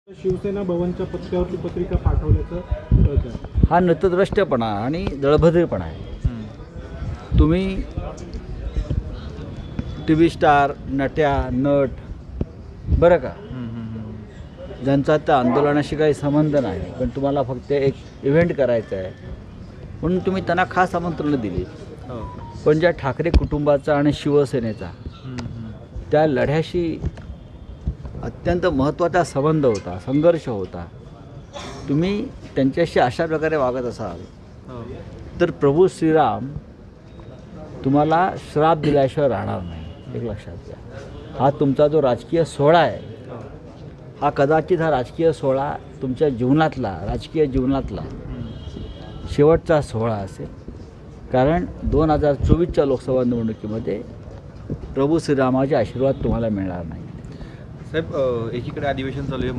शिवसेना भवनच्या पत्त्यावरती पत्रिका पाठवल्याचं कळतं. हा नतद्रष्टपणा आणि दळभद्रपणा आहे. तुम्ही टी व्ही स्टार, नट्या, नट बरं का, ज्यांचा त्या आंदोलनाशी काही संबंध नाही, पण तुम्हाला फक्त एक इव्हेंट करायचा आहे म्हणून तुम्ही त्यांना खास आमंत्रणं दिली. पण ज्या ठाकरे कुटुंबाचा आणि शिवसेनेचा त्या लढ्याशी अत्यंत महत्त्वाचा संबंध होता, संघर्ष होता, तुम्ही त्यांच्याशी अशा प्रकारे वागत असाल तर प्रभू श्रीराम तुम्हाला श्राप दिल्याशिवाय राहणार नाही. एक लक्षात घ्या. हा तुमचा जो राजकीय सोहळा आहे, हा कदाचित हा राजकीय सोहळा तुमच्या जीवनातला, राजकीय जीवनातला शेवटचा सोहळा असेल. कारण 2024च्या लोकसभा निवडणुकीमध्ये प्रभू श्रीरामाचे आशीर्वाद तुम्हाला मिळणार नाही. साहेब, एकीकडे अधिवेशन चालू आहे.